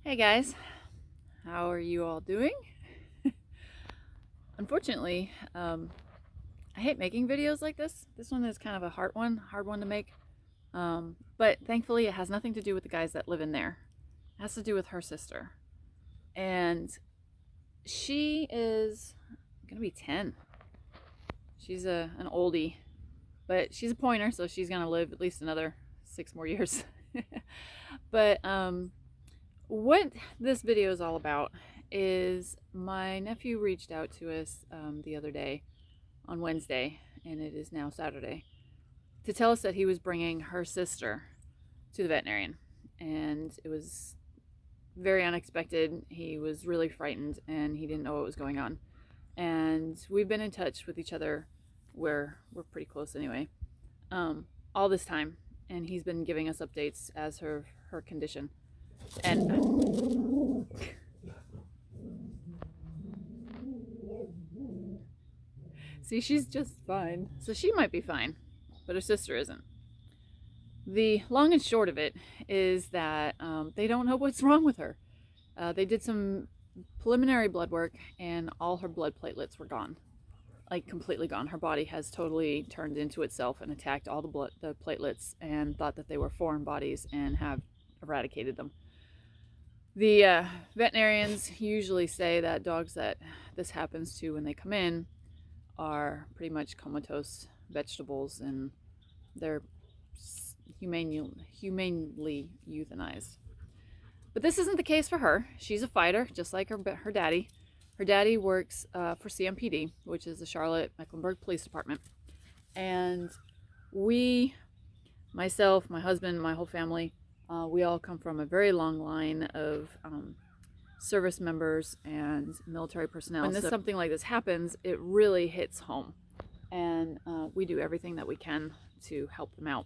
Hey guys, how are you all doing? Unfortunately, I hate making videos like this. This one is kind of a hard one to make. But thankfully it has nothing to do with the guys that live in there. It has to do with her sister. And she is gonna be 10. She's an oldie, but she's a pointer, so she's gonna live at least another 6 more years. But what this video is all about is my nephew reached out to us the other day on Wednesday, and it is now Saturday, to tell us that he was bringing her sister to the veterinarian. And it was very unexpected. He was really frightened and he didn't know what was going on. And we've been in touch with each other, where we're pretty close anyway, all this time. And he's been giving us updates as her condition. And see, she's just fine. So she might be fine, but her sister isn't. The long and short of it is that they don't know what's wrong with her. They did some preliminary blood work and all her blood platelets were gone. Like completely gone. Her body has totally turned into itself and attacked all the platelets and thought that they were foreign bodies and have eradicated them. The veterinarians usually say that dogs that this happens to when they come in are pretty much comatose vegetables and they're humanely euthanized. But this isn't the case for her. She's a fighter, just like her daddy. Her daddy works for CMPD, which is the Charlotte Mecklenburg Police Department. And we, myself, my husband, my whole family, we all come from a very long line of service members and military personnel. When something like this happens, it really hits home. And we do everything that we can to help them out.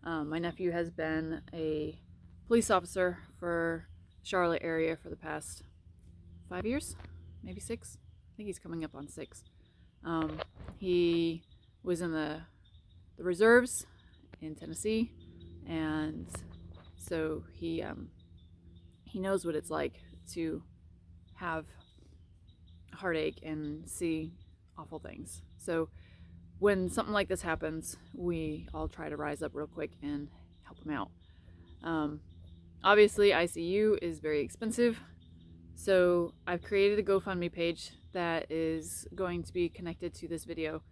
My nephew has been a police officer for Charlotte area for the past 5 years, maybe 6. I think he's coming up on 6. He was in the reserves in Tennessee, and so he knows what it's like to have heartache and see awful things. So when something like this happens, we all try to rise up real quick and help him out. Obviously, ICU is very expensive, so I've created a GoFundMe page that is going to be connected to this video,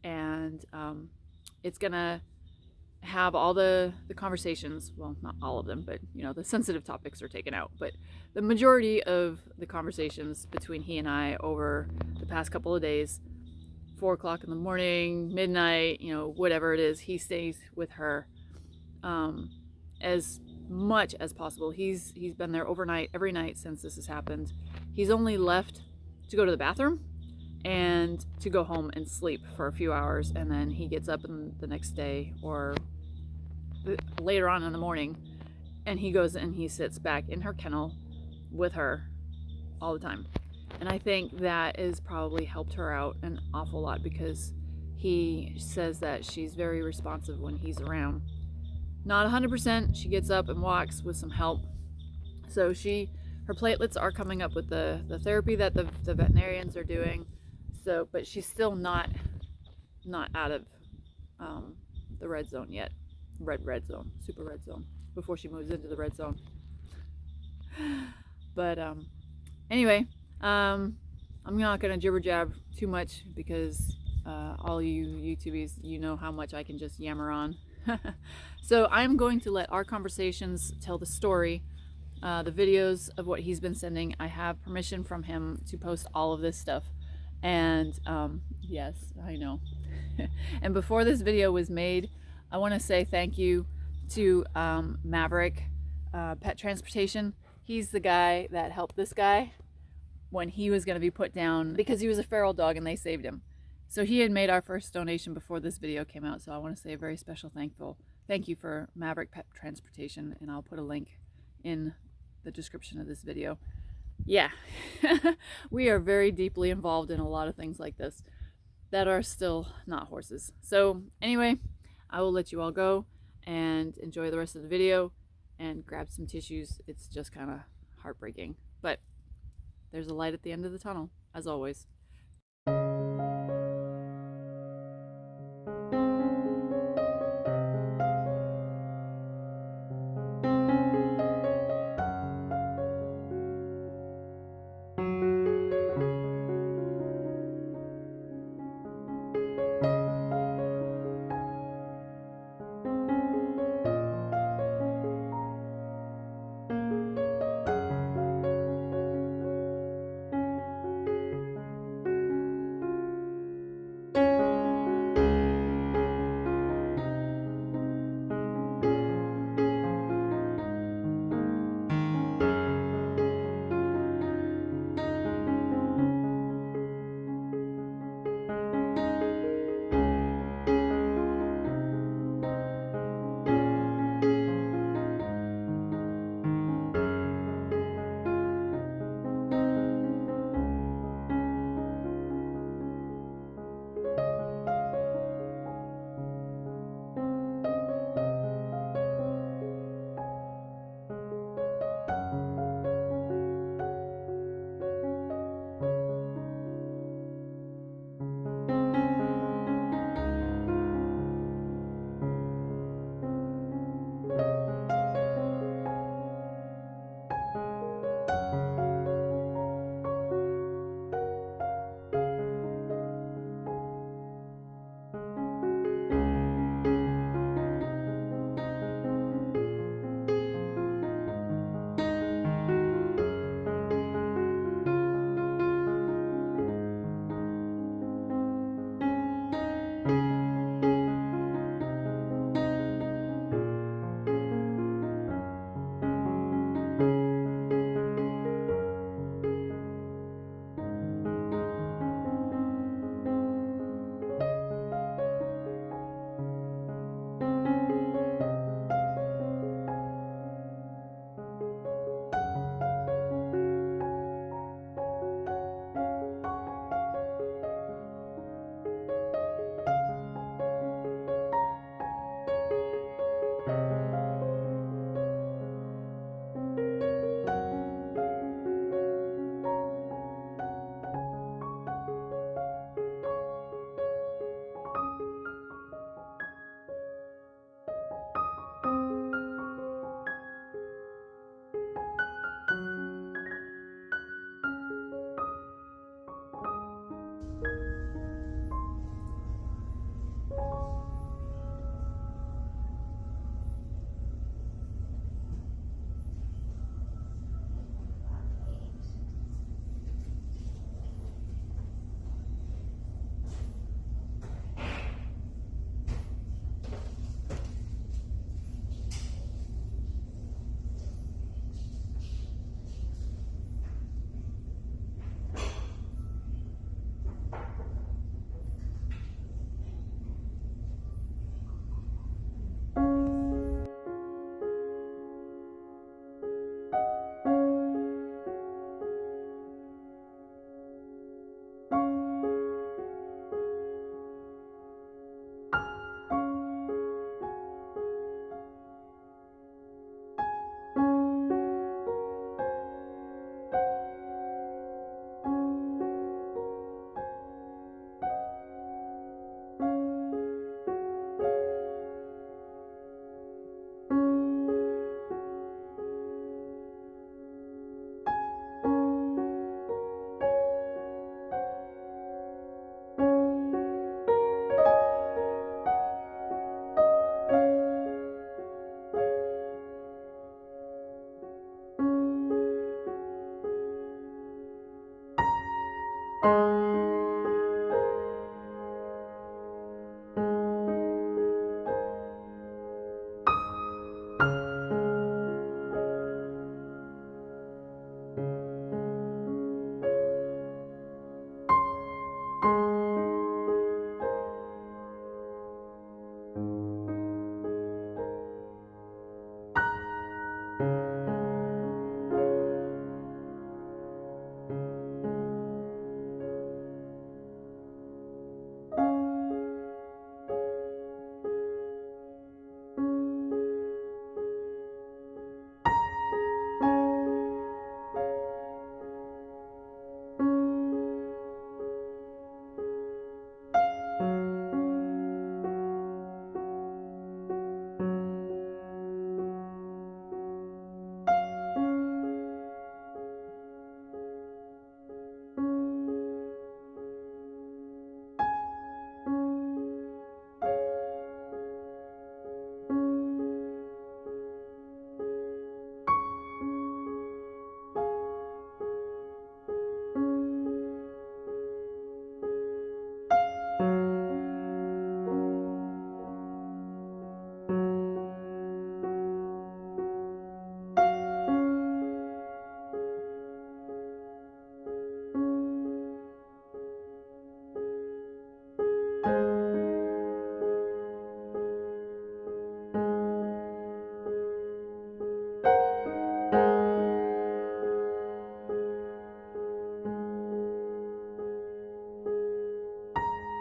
and it's gonna have all the conversations, well, not all of them, but you know, the sensitive topics are taken out, but the majority of the conversations between he and I over the past couple of days, 4 o'clock in the morning, midnight, you know, whatever it is, he stays with her as much as possible. He's been there overnight every night since this has happened. He's only left to go to the bathroom and to go home and sleep for a few hours, and then he gets up the next day or later on in the morning and he goes and he sits back in her kennel with her all the time. And I think that has probably helped her out an awful lot, because he says that she's very responsive when he's around. Not 100%, she gets up and walks with some help. So her platelets are coming up with the therapy that the veterinarians are doing. So, but she's still not out of the red zone yet. Red zone, super red zone, before she moves into the red zone. But anyway, I'm not gonna jibber jab too much, because all you YouTubies, you know how much I can just yammer on. So I'm going to let our conversations tell the story, the videos of what he's been sending. I have permission from him to post all of this stuff, and yes, I know. And before this video was made, I want to say thank you to Maverick Pet Transportation. He's the guy that helped this guy when he was going to be put down because he was a feral dog and they saved him. So he had made our first donation before this video came out, so I want to say a very special thank you for Maverick Pet Transportation, and I'll put a link in the description of this video. Yeah, we are very deeply involved in a lot of things like this that are still not horses. So anyway, I will let you all go and enjoy the rest of the video and grab some tissues. It's just kind of heartbreaking. But there's a light at the end of the tunnel, as always.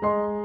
you.